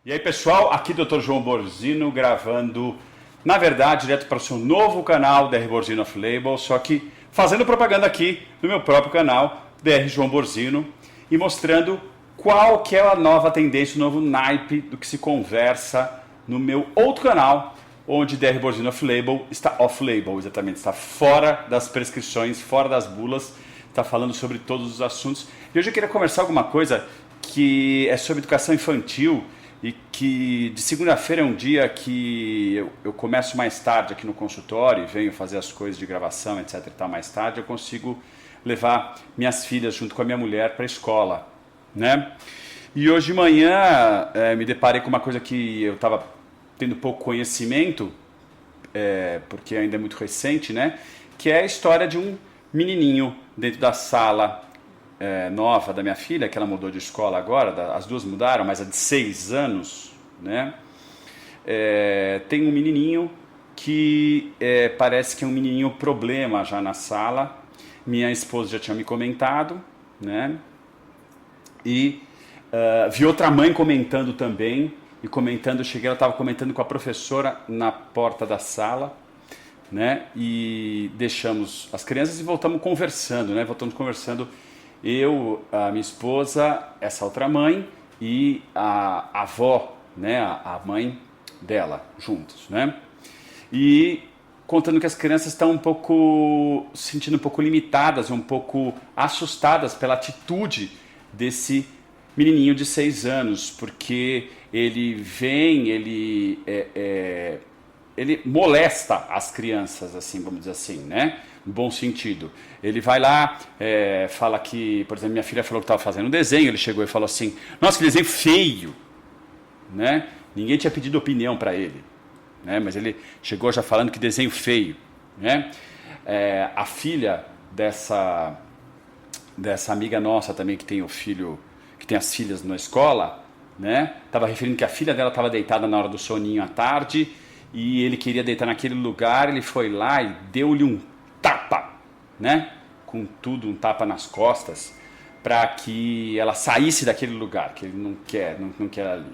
E aí pessoal, aqui Dr. João Borzino gravando, na verdade, direto para o seu novo canal DR Borzino Off Label, só que fazendo propaganda aqui no meu próprio canal, DR João Borzino, e mostrando qual que é a nova tendência, o novo naipe do que se conversa no meu outro canal, onde DR Borzino Off Label está off-label, exatamente, está fora das prescrições, fora das bulas, está falando sobre todos os assuntos. E hoje eu queria conversar alguma coisa que é sobre educação infantil, e que de segunda-feira é um dia que eu começo mais tarde aqui no consultório e venho fazer as coisas de gravação, etc. e tal, mais tarde eu consigo levar minhas filhas junto com a minha mulher para a escola, né? E hoje de manhã me deparei com uma coisa que eu estava tendo pouco conhecimento, porque ainda é muito recente, né? Que é a história de um menininho dentro da sala nova da minha filha, que ela mudou de escola agora, as duas mudaram, mas a de 6 anos, né? Tem um menininho que parece que é um menininho problema já na sala. Minha esposa já tinha me comentado, né? E vi outra mãe comentando também, e comentando, ela estava comentando com a professora na porta da sala, né? E deixamos as crianças e voltamos conversando, né? Eu, a minha esposa, essa outra mãe e a avó, né, a mãe dela, juntos, né? E contando que as crianças estão se sentindo um pouco limitadas, um pouco assustadas pela atitude desse menininho de 6 anos, porque ele molesta as crianças, assim, vamos dizer assim, né? No bom sentido. Ele vai lá, fala que, por exemplo, minha filha falou que estava fazendo um desenho, ele chegou e falou assim, nossa, que desenho feio, né? Ninguém tinha pedido opinião para ele, né? Mas ele chegou já falando que desenho feio, né? A filha dessa amiga nossa também, que tem as filhas na escola, né? Estava referindo que a filha dela estava deitada na hora do soninho à tarde, e ele queria deitar naquele lugar, ele foi lá e deu-lhe um tapa, né? Com tudo, um tapa nas costas, para que ela saísse daquele lugar, que ele não quer ali.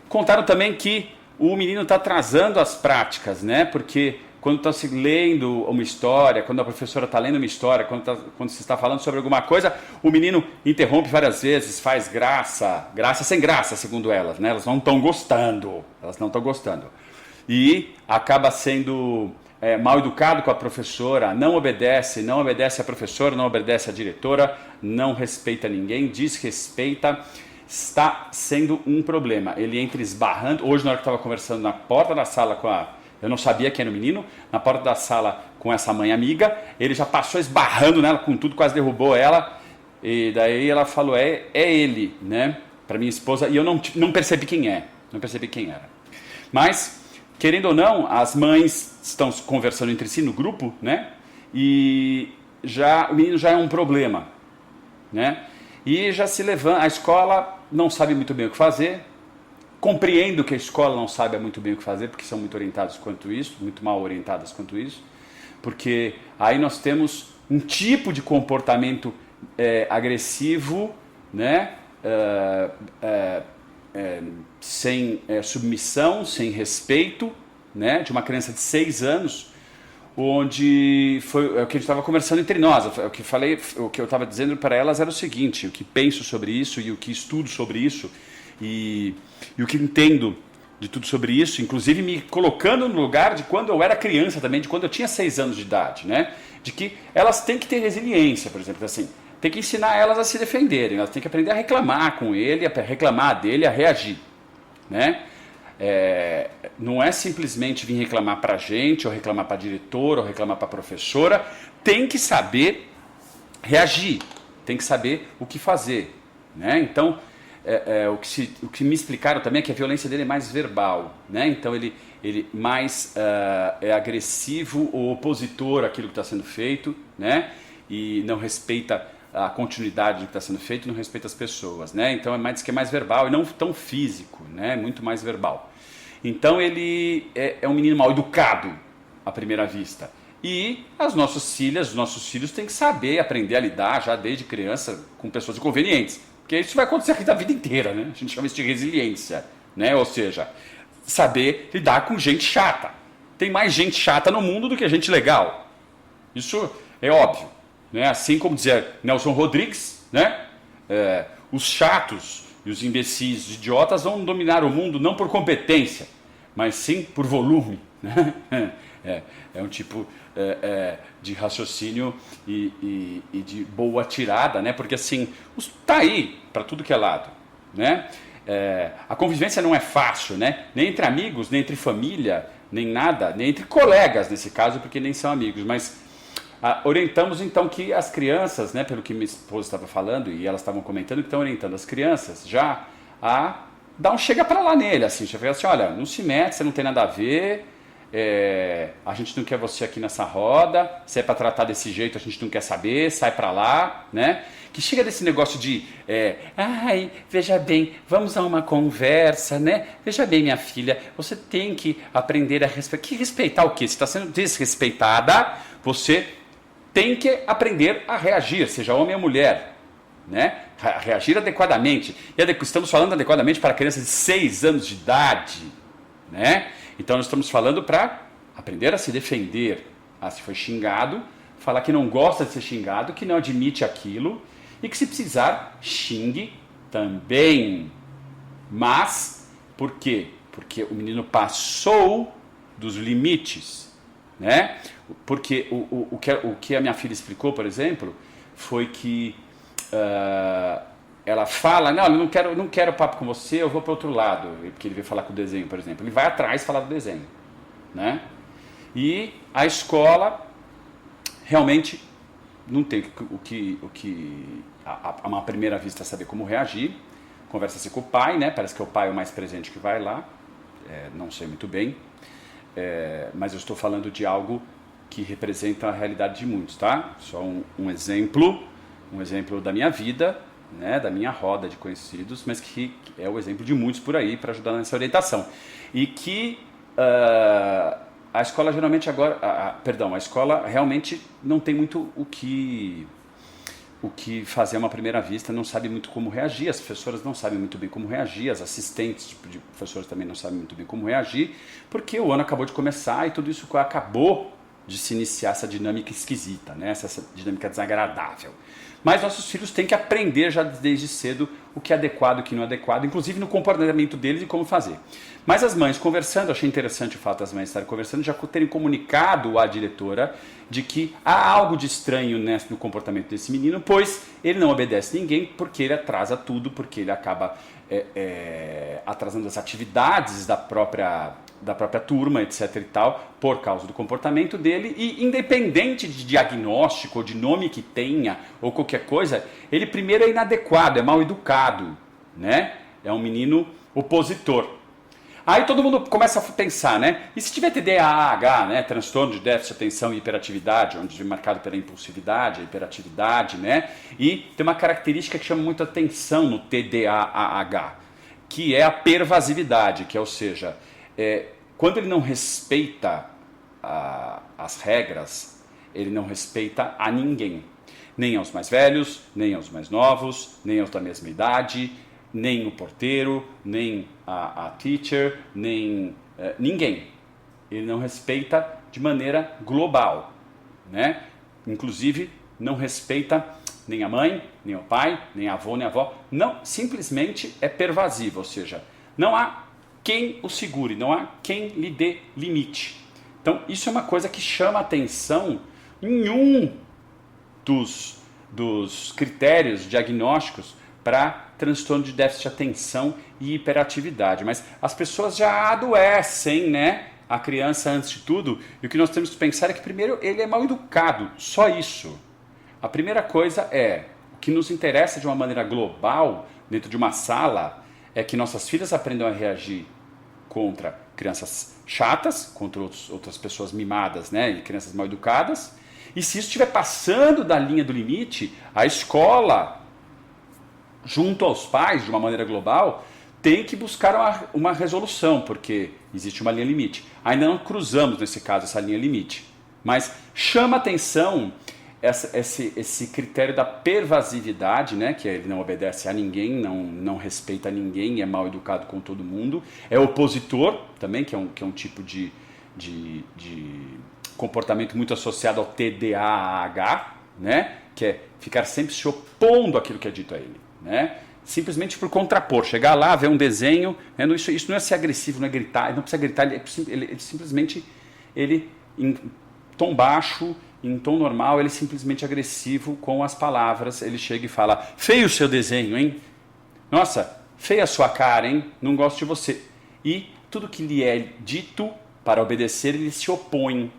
Contaram também que o menino está atrasando as práticas, né? Porque quando está se lendo uma história, quando a professora está lendo uma história, quando se está falando sobre alguma coisa, o menino interrompe várias vezes, faz graça sem graça, segundo elas, né? Elas não estão gostando. E acaba sendo mal educado com a professora, não obedece à professora, não obedece à diretora, não respeita ninguém, desrespeita, está sendo um problema. Ele entra esbarrando, hoje na hora que eu estava conversando na porta da sala eu não sabia quem era o menino, na porta da sala com essa mãe amiga, ele já passou esbarrando nela com tudo, quase derrubou ela, e daí ela falou, é ele, né, para minha esposa, e eu não percebi quem era. Mas, querendo ou não, as mães estão conversando entre si no grupo, né? E o menino já é um problema, né? E já se levanta, a escola não sabe muito bem o que fazer. Compreendo que a escola não sabe muito bem o que fazer, porque são muito orientados quanto isso, muito mal orientadas quanto isso, porque aí nós temos um tipo de comportamento agressivo, né? Sem submissão, sem respeito, né, de uma criança de 6 anos, onde foi o que a gente estava conversando entre nós. O que eu estava dizendo para elas era o seguinte: o que penso sobre isso e o que estudo sobre isso e o que entendo de tudo sobre isso, inclusive me colocando no lugar de quando eu era criança também, de quando eu tinha 6 anos de idade, né, de que elas têm que ter resiliência, por exemplo, assim. Tem que ensinar elas a se defenderem, elas têm que aprender a reclamar com ele, a reclamar dele, a reagir, né? Não é simplesmente vir reclamar para a gente, ou reclamar para a diretora, ou reclamar para a professora. Tem que saber reagir, tem que saber o que fazer, né? Então, o que me explicaram também é que a violência dele é mais verbal, né? Então ele mais é agressivo ou opositor àquilo que está sendo feito, né? E não respeita a continuidade do que está sendo feito, não respeita as pessoas, né? Então diz que é mais verbal e não tão físico, né? Muito mais verbal. Então ele é um menino mal educado à primeira vista. E as nossas filhas, os nossos filhos têm que saber aprender a lidar já desde criança com pessoas inconvenientes. Porque isso vai acontecer aqui da vida inteira, né? A gente chama isso de resiliência, né? Ou seja, saber lidar com gente chata. Tem mais gente chata no mundo do que gente legal. Isso é óbvio, né? Assim como dizia Nelson Rodrigues, né? Os chatos e os imbecis, os idiotas vão dominar o mundo não por competência, mas sim por volume, né? É um tipo de raciocínio e de boa tirada, né? Porque assim, tá aí para tudo que é lado, né? A convivência não é fácil, né? Nem entre amigos, nem entre família, nem nada, nem entre colegas nesse caso, porque nem são amigos, mas orientamos então que as crianças, né, pelo que minha esposa estava falando e elas estavam comentando, que estão orientando as crianças já a dar um chega para lá nele, assim, já fala assim, olha, não se mete, você não tem nada a ver, a gente não quer você aqui nessa roda, se é para tratar desse jeito a gente não quer saber, sai para lá, né? Que chega desse negócio de, ai, veja bem, vamos a uma conversa, né? Veja bem, minha filha, você tem que aprender a respeitar. Que respeitar o quê? Se está sendo desrespeitada, você tem que aprender a reagir, seja homem ou mulher, né? Reagir adequadamente. E estamos falando adequadamente para crianças de 6 anos de idade, né? Então nós estamos falando para aprender a se defender. Se foi xingado, falar que não gosta de ser xingado, que não admite aquilo e que se precisar, xingue também. Mas, por quê? Porque o menino passou dos limites, né? Porque o que a minha filha explicou, por exemplo, foi que ela fala, não, eu não quero papo com você, eu vou para outro lado, porque ele veio falar com o desenho, por exemplo. Ele vai atrás falar do desenho, né? E a escola realmente não tem a uma primeira vista saber como reagir, conversa-se com o pai, né? Parece que é o pai o mais presente que vai lá, não sei muito bem, mas eu estou falando de algo que representa a realidade de muitos, tá? Só um exemplo da minha vida, né? Da minha roda de conhecidos, mas que é o exemplo de muitos por aí para ajudar nessa orientação. E que a escola geralmente agora, a escola realmente não tem muito o que fazer a uma primeira vista, não sabe muito como reagir, as professoras não sabem muito bem como reagir, as assistentes de professores também não sabem muito bem como reagir, porque o ano acabou de começar e tudo isso acabou de se iniciar essa dinâmica esquisita, né? Essa dinâmica desagradável. Mas nossos filhos têm que aprender já desde cedo o que é adequado e o que não é adequado, inclusive no comportamento deles e como fazer. Mas as mães conversando, achei interessante o fato das mães estarem conversando, já terem comunicado à diretora de que há algo de estranho no comportamento desse menino, pois ele não obedece ninguém, porque ele atrasa tudo, porque ele acaba atrasando as atividades da própria turma, etc. e tal, por causa do comportamento dele, e independente de diagnóstico ou de nome que tenha, ou qualquer coisa, ele primeiro é inadequado, é mal educado, né? É um menino opositor. Aí todo mundo começa a pensar, né? E se tiver TDAH, né? Transtorno de déficit de atenção e hiperatividade, onde é marcado pela impulsividade, a hiperatividade, né? E tem uma característica que chama muito atenção no TDAH, que é a pervasividade, que é, ou seja, quando ele não respeita as regras, ele não respeita a ninguém. Nem aos mais velhos, nem aos mais novos, nem aos da mesma idade, nem o porteiro, nem a teacher, nem ninguém. Ele não respeita de maneira global, né? Inclusive, não respeita nem a mãe, nem o pai, nem a avó, nem a avó. Não, simplesmente é pervasivo, ou seja, não há quem o segure, não há quem lhe dê limite. Então, isso é uma coisa que chama atenção em um dos critérios diagnósticos para transtorno de déficit de atenção e hiperatividade. Mas as pessoas já adoecem, né? A criança antes de tudo, e o que nós temos que pensar é que primeiro ele é mal educado, só isso. A primeira coisa o que nos interessa de uma maneira global, dentro de uma sala, é que nossas filhas aprendam a reagir contra crianças chatas, contra outras pessoas mimadas, né, e crianças mal educadas. E se isso estiver passando da linha do limite, a escola, junto aos pais, de uma maneira global, tem que buscar uma resolução, porque existe uma linha limite. Ainda não cruzamos, nesse caso, essa linha limite. Mas chama atenção esse critério da pervasividade, né, que ele não obedece a ninguém, não respeita ninguém, é mal educado com todo mundo, é opositor também, que é um tipo de comportamento muito associado ao TDAH, né, que é ficar sempre se opondo àquilo que é dito a ele, né, simplesmente por contrapor, chegar lá, ver um desenho, né, isso não é ser agressivo, não é gritar, ele não precisa gritar, ele simplesmente, em tom baixo, em tom normal, ele é simplesmente agressivo com as palavras. Ele chega e fala, feio o seu desenho, hein? Nossa, feia a sua cara, hein? Não gosto de você. E tudo que lhe é dito para obedecer, ele se opõe,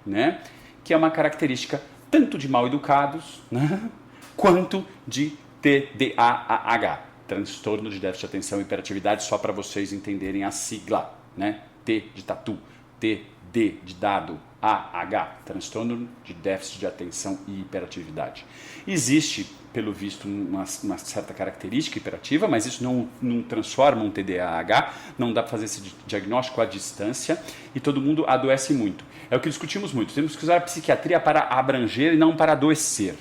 né? Que é uma característica tanto de mal educados, né? Quanto de TDAH, transtorno de déficit de atenção e hiperatividade, só para vocês entenderem a sigla, né? T de tatu, D de dado, AH, transtorno de déficit de atenção e hiperatividade. Existe, pelo visto, uma certa característica hiperativa, mas isso não transforma um TDAH, não dá para fazer esse diagnóstico à distância e todo mundo adoece muito. É o que discutimos muito, temos que usar a psiquiatria para abranger e não para adoecer,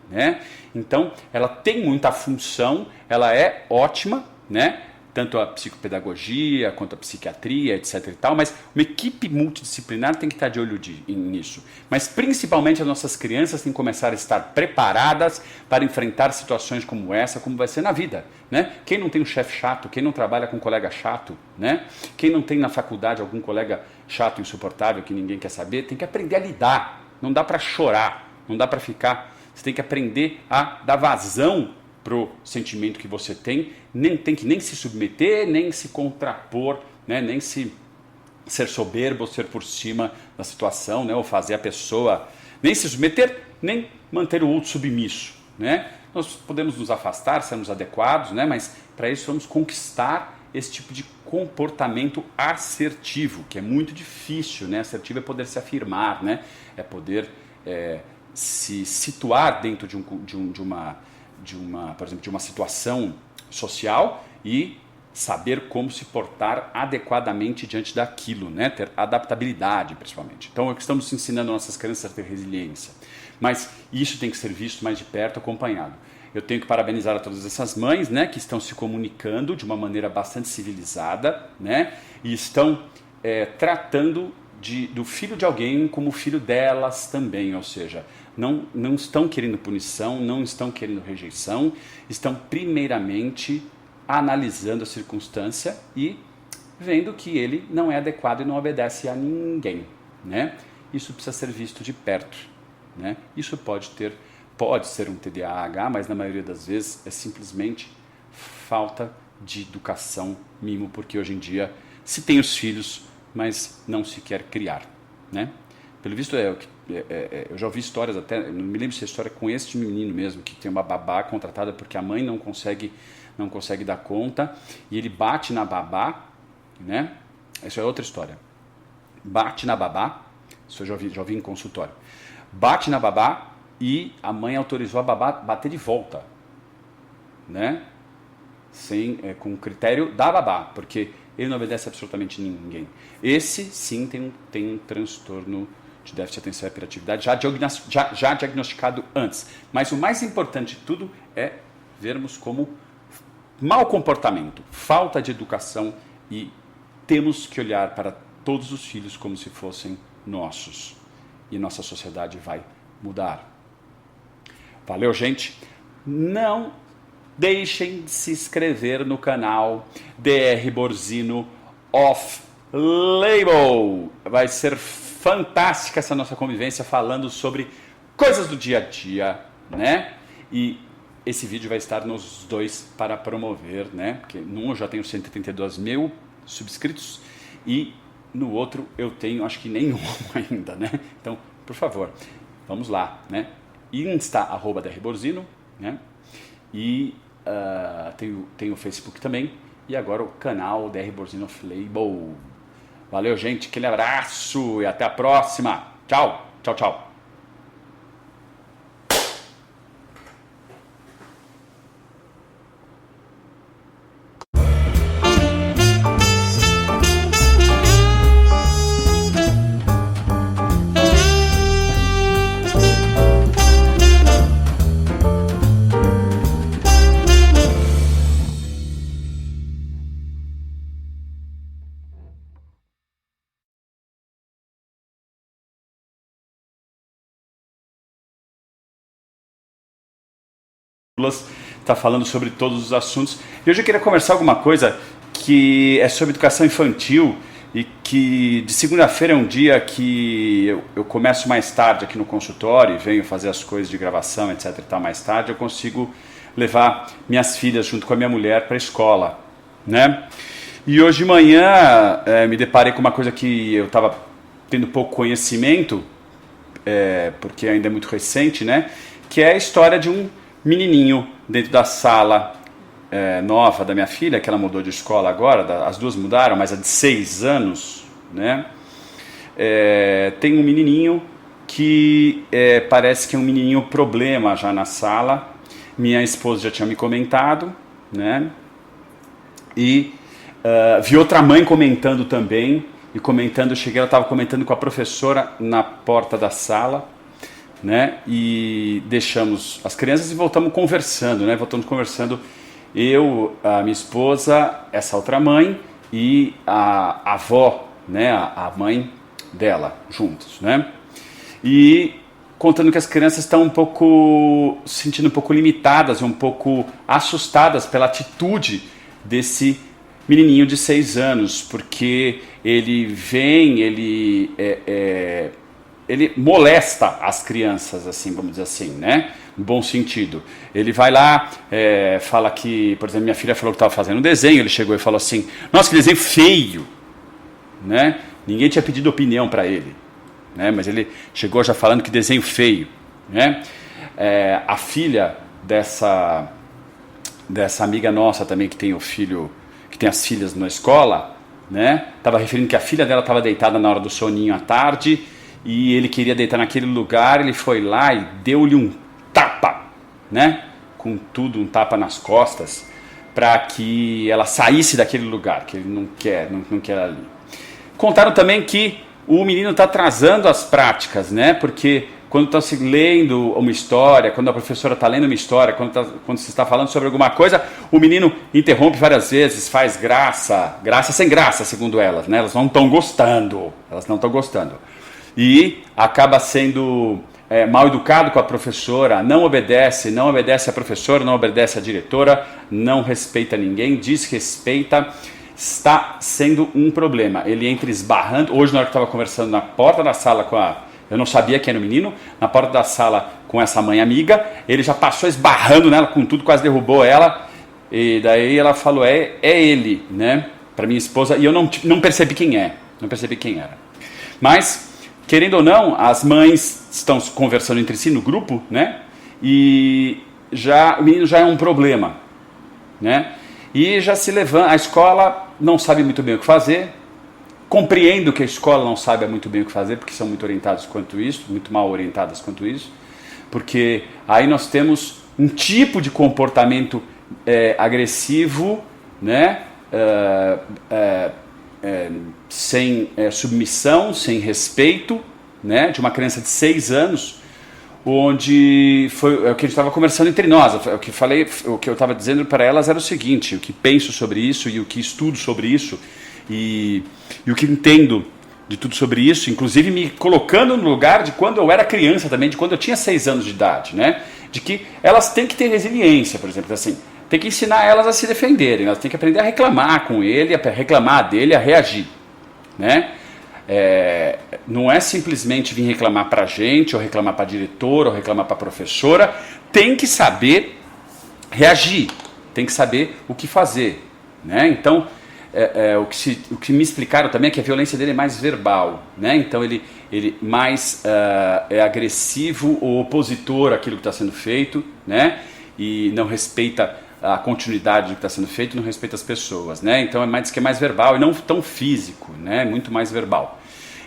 né? Então, ela tem muita função, ela é ótima, né? Tanto a psicopedagogia quanto a psiquiatria, etc. e tal, mas uma equipe multidisciplinar tem que estar de olho nisso. Mas principalmente as nossas crianças têm que começar a estar preparadas para enfrentar situações como essa, como vai ser na vida, né? Quem não tem um chefe chato, quem não trabalha com um colega chato, né? Quem não tem na faculdade algum colega chato, insuportável, que ninguém quer saber, tem que aprender a lidar. Não dá para chorar, não dá para ficar. Você tem que aprender a dar vazão pro sentimento que você tem que nem se submeter, nem se contrapor, né? Nem se ser soberbo ou ser por cima da situação, né? Ou fazer a pessoa nem se submeter, nem manter o outro submisso, né? Nós podemos nos afastar, sermos adequados, né? Mas para isso vamos conquistar esse tipo de comportamento assertivo, que é muito difícil, né? Assertivo é poder se afirmar, né? É poder se situar dentro por exemplo, de uma situação social e saber como se portar adequadamente diante daquilo, né? Ter adaptabilidade, principalmente. Então, é o que estamos ensinando nossas crianças a ter resiliência. Mas isso tem que ser visto mais de perto, acompanhado. Eu tenho que parabenizar a todas essas mães, né, que estão se comunicando de uma maneira bastante civilizada, né, e estão tratando do filho de alguém como filho delas também, ou seja, não estão querendo punição, não estão querendo rejeição, estão primeiramente analisando a circunstância e vendo que ele não é adequado e não obedece a ninguém, né? Isso precisa ser visto de perto, né? Isso pode ser um TDAH, mas na maioria das vezes é simplesmente falta de educação, mimo, porque hoje em dia se tem os filhos, mas não se quer criar, né? Pelo visto, eu já ouvi histórias até, não me lembro se é história com este menino mesmo, que tem uma babá contratada porque a mãe não consegue dar conta, e ele bate na babá, né? Isso é outra história. Bate na babá, isso eu já ouvi em consultório. Bate na babá e a mãe autorizou a babá bater de volta, né? Com critério da babá, porque ele não obedece absolutamente ninguém. Esse sim tem um transtorno de déficit de atenção e hiperatividade já diagnosticado antes. Mas o mais importante de tudo é vermos como mau comportamento, falta de educação, e temos que olhar para todos os filhos como se fossem nossos. E nossa sociedade vai mudar. Valeu, gente? Não deixem de se inscrever no canal DR Borzino Off Label. Vai ser fantástica essa nossa convivência falando sobre coisas do dia a dia, né? E esse vídeo vai estar nos dois para promover, né? Porque num eu já tenho 132 mil subscritos e no outro eu tenho acho que nenhum ainda, né? Então, por favor, vamos lá, né? Insta, @drborzino, né? E tem o Facebook também. E agora o canal DR Borzino Off Label. Valeu, gente. Aquele abraço e até a próxima. Tchau, tchau, tchau. está falando sobre todos os assuntos. E hoje eu queria conversar alguma coisa que é sobre educação infantil e que de segunda-feira é um dia que eu começo mais tarde aqui no consultório e venho fazer as coisas de gravação, etc. e tal, mais tarde eu consigo levar minhas filhas junto com a minha mulher para a escola, né? E hoje de manhã me deparei com uma coisa que eu estava tendo pouco conhecimento, porque ainda é muito recente, né? Que é a história de um menininho dentro da sala nova da minha filha, que ela mudou de escola agora, as duas mudaram, mas a de 6 anos, né? Tem um menininho que parece que é um menininho problema já na sala. Minha esposa já tinha me comentado, né? E vi outra mãe comentando também, e comentando, eu cheguei, ela estava comentando com a professora na porta da sala, né? E deixamos as crianças e voltamos conversando, né? Voltamos conversando, eu, a minha esposa, essa outra mãe e a avó, né? A mãe dela, juntos, né? E contando que as crianças estão se sentindo um pouco limitadas, um pouco assustadas pela atitude desse menininho de 6 anos, porque ele vem, ele molesta as crianças, assim, vamos dizer assim, né? No bom sentido. Ele vai lá, fala que, por exemplo, minha filha falou que estava fazendo um desenho, ele chegou e falou assim, nossa, que desenho feio, né? Ninguém tinha pedido opinião para ele, né? Mas ele chegou já falando que desenho feio, né? A filha dessa amiga nossa também, que tem o filho, que tem as filhas na escola, né? Estava referindo que a filha dela estava deitada na hora do soninho à tarde e ele queria deitar naquele lugar, ele foi lá e deu-lhe um tapa, né? Com tudo, um tapa nas costas, para que ela saísse daquele lugar, que ele não quer ali. Contaram também que o menino está atrasando as práticas, né? Porque quando está se lendo uma história, quando a professora está lendo uma história, quando se está falando sobre alguma coisa, o menino interrompe várias vezes, faz graça sem graça, segundo elas, né? Elas não estão gostando, E acaba sendo mal educado com a professora, não obedece à professora, não obedece à diretora, não respeita ninguém, desrespeita, está sendo um problema. Ele entra esbarrando, hoje na hora que estava conversando na porta da sala eu não sabia quem era o menino, na porta da sala com essa mãe amiga, ele já passou esbarrando nela com tudo, quase derrubou ela, e daí ela falou, é ele, né, para minha esposa, e eu não percebi quem era. Mas, querendo ou não, as mães estão conversando entre si no grupo, né, e o menino já é um problema, né, e já se levanta, a escola não sabe muito bem o que fazer. Compreendo que a escola não sabe muito bem o que fazer, porque são muito orientados quanto isso, muito mal orientadas quanto isso, porque aí nós temos um tipo de comportamento agressivo, né? Sem submissão, sem respeito, né? De uma criança de 6 anos, onde foi o que a gente estava conversando entre nós. O que eu estava dizendo para elas era o seguinte: o que penso sobre isso e o que estudo sobre isso e o que entendo de tudo sobre isso, inclusive me colocando no lugar de quando eu era criança também, de quando eu tinha 6 anos de idade, né? De que elas têm que ter resiliência, por exemplo, assim, tem que ensinar elas a se defenderem, elas têm que aprender a reclamar com ele, a reclamar dele, a reagir, né? Não é simplesmente vir reclamar para a gente, ou reclamar para a diretora, ou reclamar para a professora, tem que saber reagir, tem que saber o que fazer, né? Então, o que me explicaram também é que a violência dele é mais verbal, né? Então ele mais é agressivo ou opositor àquilo que está sendo feito, né? E não respeita a continuidade do que está sendo feito, não respeita as pessoas, né? Então diz que é mais verbal e não tão físico, né? Muito mais verbal.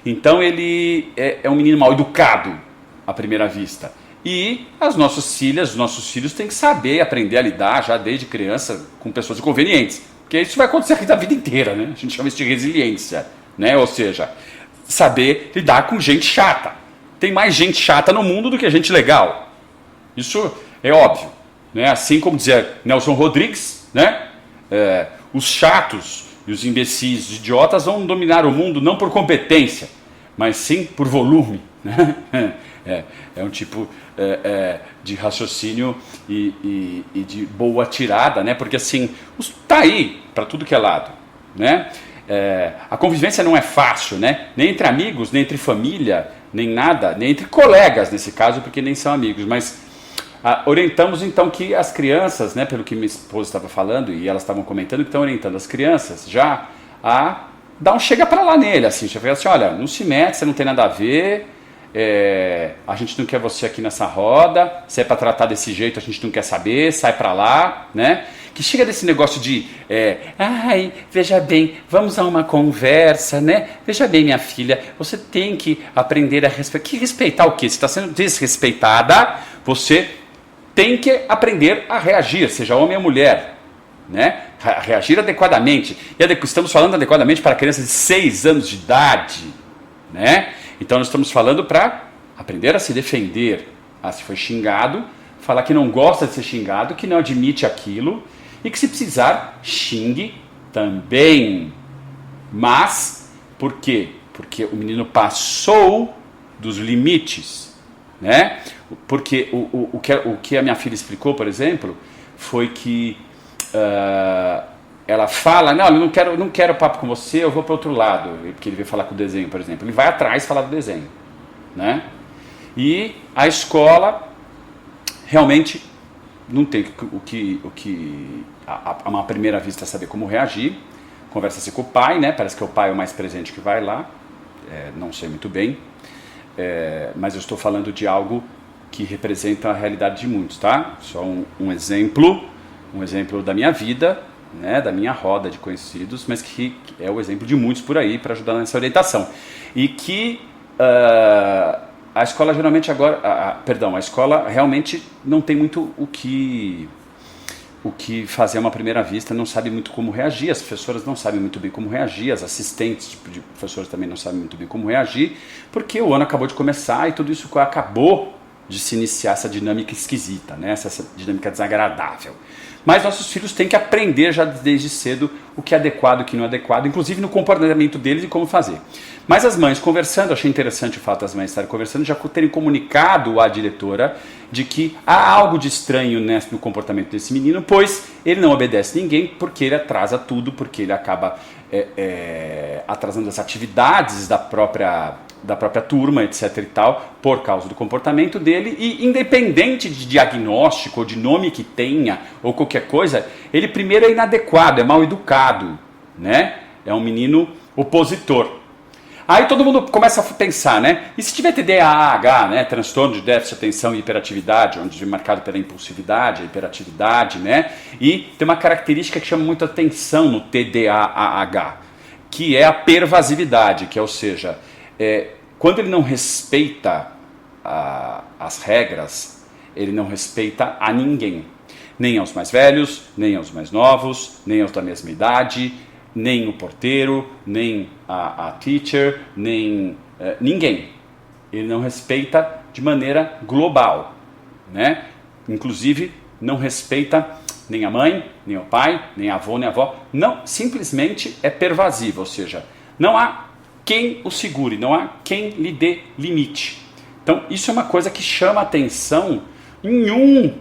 Então ele é um menino mal educado à primeira vista. E as nossas filhas, os nossos filhos têm que saber aprender a lidar já desde criança com pessoas inconvenientes. Porque isso vai acontecer aqui da vida inteira, né? A gente chama isso de resiliência, né? Ou seja, saber lidar com gente chata. Tem mais gente chata no mundo do que gente legal. Isso é óbvio, né? Assim como dizia Nelson Rodrigues, né? Os chatos e os imbecis, os idiotas vão dominar o mundo não por competência, mas sim por volume, É um tipo de raciocínio e de boa tirada, né? Porque assim, tá aí para tudo que é lado, né? A convivência não é fácil, né? Nem entre amigos, nem entre família, nem nada, nem entre colegas nesse caso, porque nem são amigos, mas orientamos então que as crianças, né, pelo que minha esposa estava falando e elas estavam comentando, que estão orientando as crianças já a dar um chega para lá nele, assim, já fala assim, olha, não se mete, você não tem nada a ver, a gente não quer você aqui nessa roda, se é para tratar desse jeito a gente não quer saber, sai para lá, né? Que chega desse negócio de, ai, veja bem, vamos a uma conversa, né? Veja bem, minha filha, você tem que aprender a respeitar. Que respeitar o quê? Você está sendo desrespeitada, você tem que aprender a reagir, seja homem ou mulher, né? Reagir adequadamente. E estamos falando adequadamente para crianças de 6 anos de idade, né? Então nós estamos falando para aprender a se defender, se foi xingado, falar que não gosta de ser xingado, que não admite aquilo e que se precisar xingue também. Mas por quê? Porque o menino passou dos limites, né? Porque o que a minha filha explicou, por exemplo, foi que ela fala, não, eu não quero papo com você, eu vou para outro lado, porque ele veio falar com o desenho, por exemplo. Ele vai atrás falar do desenho, né? E a escola realmente não tem uma primeira vista saber como reagir, conversa-se com o pai, né? Parece que o pai é o mais presente que vai lá, não sei muito bem, mas eu estou falando de algo que representa a realidade de muitos, tá? Só um exemplo da minha vida, né, da minha roda de conhecidos, mas que é o exemplo de muitos por aí para ajudar nessa orientação. E que a escola geralmente agora, a escola realmente não tem muito o que fazer a uma primeira vista, não sabe muito como reagir, as professoras não sabem muito bem como reagir, as assistentes de professores também não sabem muito bem como reagir, porque o ano acabou de começar e tudo isso acabou de se iniciar essa dinâmica esquisita, né? Essa dinâmica desagradável. Mas nossos filhos têm que aprender já desde cedo o que é adequado e o que não é adequado, inclusive no comportamento deles e como fazer. Mas as mães conversando, achei interessante o fato das mães estarem conversando, já terem comunicado à diretora de que há algo de estranho no comportamento desse menino, pois ele não obedece ninguém, porque ele atrasa tudo, porque ele acaba atrasando as atividades da própria turma, etc e tal, por causa do comportamento dele, e independente de diagnóstico ou de nome que tenha, ou qualquer coisa, ele primeiro é inadequado, é mal educado, né? É um menino opositor. Aí todo mundo começa a pensar, né? E se tiver TDAH, né? Transtorno de déficit de atenção e hiperatividade, onde é marcado pela impulsividade, a hiperatividade, né? E tem uma característica que chama muito atenção no TDAH, que é a pervasividade, que é, ou seja, quando ele não respeita as regras, ele não respeita a ninguém. Nem aos mais velhos, nem aos mais novos, nem aos da mesma idade, nem o porteiro, nem a teacher, nem ninguém. Ele não respeita de maneira global, né? Inclusive, não respeita nem a mãe, nem o pai, nem a avó, nem a avó. Não, simplesmente é pervasivo, ou seja, não há quem o segure, não há quem lhe dê limite. Então, isso é uma coisa que chama atenção em um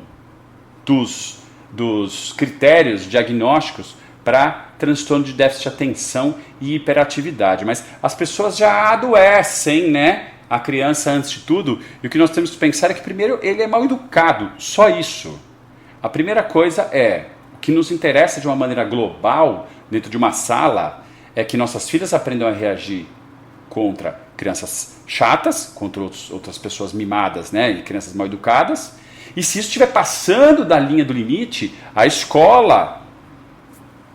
dos critérios diagnósticos para transtorno de déficit de atenção e hiperatividade. Mas as pessoas já adoecem, né? A criança antes de tudo, e o que nós temos que pensar é que primeiro ele é mal educado, só isso. A primeira coisa o que nos interessa de uma maneira global, dentro de uma sala, é que nossas filhas aprendam a reagir contra crianças chatas, contra outras pessoas mimadas, né, e crianças mal educadas. E se isso estiver passando da linha do limite, a escola,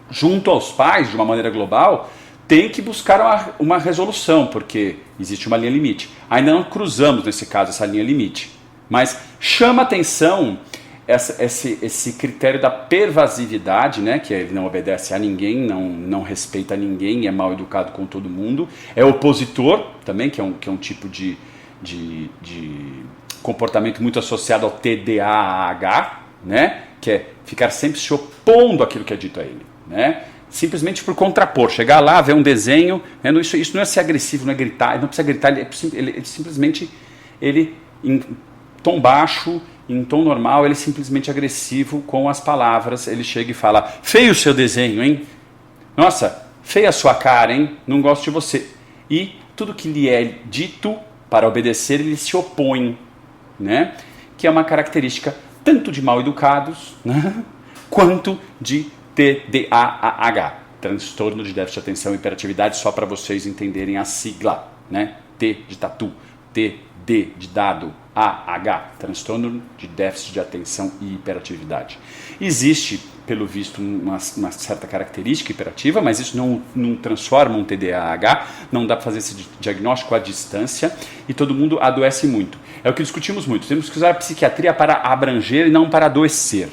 junto aos pais, de uma maneira global, tem que buscar uma resolução, porque existe uma linha limite. Ainda não cruzamos, nesse caso, essa linha limite. Mas chama atenção esse critério da pervasividade, né, que ele não obedece a ninguém, não respeita ninguém, é mal educado com todo mundo, é opositor também, que é um tipo de comportamento muito associado ao TDAH, né, que é ficar sempre se opondo àquilo que é dito a ele, né, simplesmente por contrapor, chegar lá, ver um desenho, né? Isso não é ser agressivo, não é gritar, não precisa gritar, ele simplesmente, em tom baixo, em tom normal, ele é simplesmente agressivo com as palavras, ele chega e fala, feio o seu desenho, hein? Nossa, feia a sua cara, hein? Não gosto de você. E tudo que lhe é dito para obedecer, ele se opõe, né? Que é uma característica tanto de mal-educados, né? Quanto de TDAH, transtorno de déficit de atenção e hiperatividade, só para vocês entenderem a sigla, né? T de tatu, D de dado, AH, transtorno de déficit de atenção e hiperatividade. Existe, pelo visto, uma certa característica hiperativa, mas isso não transforma um TDAH, não dá para fazer esse diagnóstico à distância e todo mundo adoece muito. É o que discutimos muito, temos que usar a psiquiatria para abranger e não para adoecer,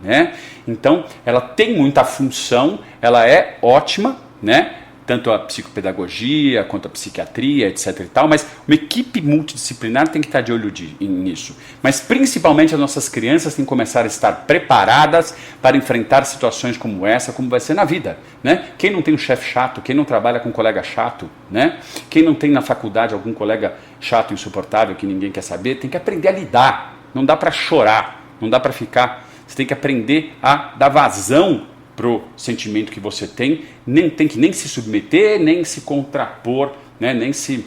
né? Então, ela tem muita função, ela é ótima, né? Tanto a psicopedagogia quanto a psiquiatria, etc. e tal, mas uma equipe multidisciplinar tem que estar de olho nisso. Mas principalmente as nossas crianças têm que começar a estar preparadas para enfrentar situações como essa, como vai ser na vida, né? Quem não tem um chefe chato, quem não trabalha com um colega chato, né? Quem não tem na faculdade algum colega chato, insuportável, que ninguém quer saber, tem que aprender a lidar. Não dá para chorar, não dá para ficar... Você tem que aprender a dar vazão pro sentimento que você tem que nem se submeter, nem se contrapor, né? Nem se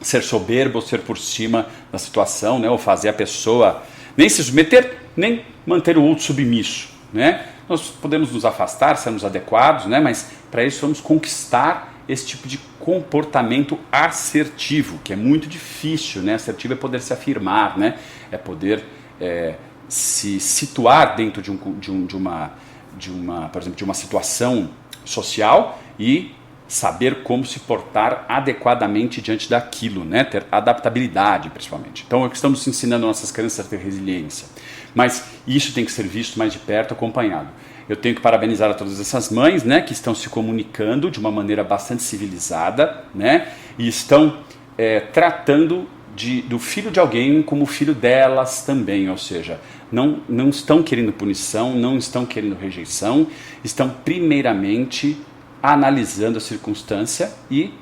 ser soberbo ou ser por cima da situação, né? Ou fazer a pessoa nem se submeter, nem manter o outro submisso, né? Nós podemos nos afastar, sermos adequados, né? Mas para isso vamos conquistar esse tipo de comportamento assertivo, que é muito difícil, né? Assertivo é poder se afirmar, né? É poder se situar dentro de uma, por exemplo, de uma situação social e saber como se portar adequadamente diante daquilo, né? Ter adaptabilidade, principalmente. Então, é o que estamos ensinando nossas crianças a ter resiliência. Mas isso tem que ser visto mais de perto, acompanhado. Eu tenho que parabenizar a todas essas mães, né? Que estão se comunicando de uma maneira bastante civilizada, né? E estão tratando do filho de alguém como filho delas também, ou seja, não estão querendo punição, não estão querendo rejeição, estão primeiramente analisando a circunstância e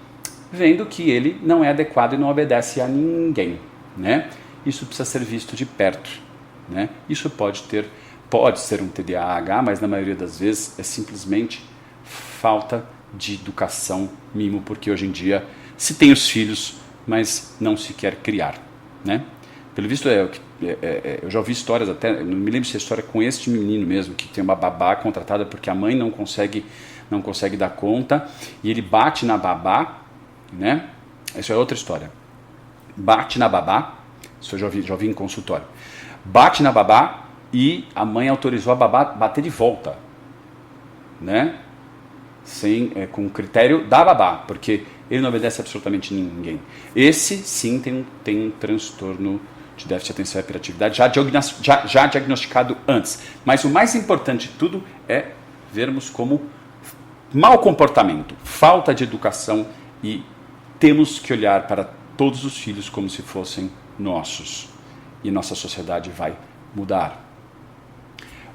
vendo que ele não é adequado e não obedece a ninguém, né? Isso precisa ser visto de perto, né? Isso pode ser um TDAH, mas na maioria das vezes é simplesmente falta de educação, mimo, porque hoje em dia se tem os filhos, mas não se quer criar, né? Pelo visto, eu já ouvi histórias até, não me lembro se é história com este menino mesmo, que tem uma babá contratada porque a mãe não consegue dar conta, e ele bate na babá, né? Isso é outra história. Bate na babá, isso eu já ouvi em consultório. Bate na babá e a mãe autorizou a babá bater de volta, né? Com critério da babá, porque ele não obedece absolutamente ninguém. Esse sim tem um transtorno de déficit de atenção e hiperatividade já diagnosticado antes. Mas o mais importante de tudo é vermos como mau comportamento, falta de educação, e temos que olhar para todos os filhos como se fossem nossos. E nossa sociedade vai mudar.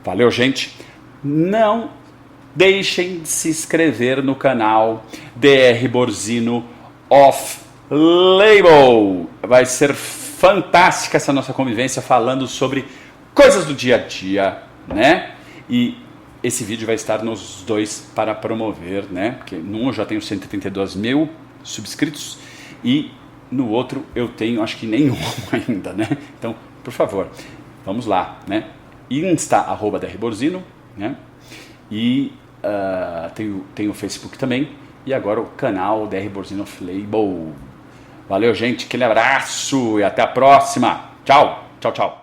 Valeu, gente? Não deixem de se inscrever no canal DR Borzino Off Label. Vai ser fantástica essa nossa convivência falando sobre coisas do dia a dia, né? E esse vídeo vai estar nos dois para promover, né? Porque num eu já tenho 132 mil subscritos e no outro eu tenho acho que nenhum ainda, né? Então, por favor, vamos lá, né? Insta, @drborzino, né? E tem o Facebook também. E agora o canal DR Borzino Off Label. Valeu, gente. Aquele abraço e até a próxima. Tchau, tchau, tchau.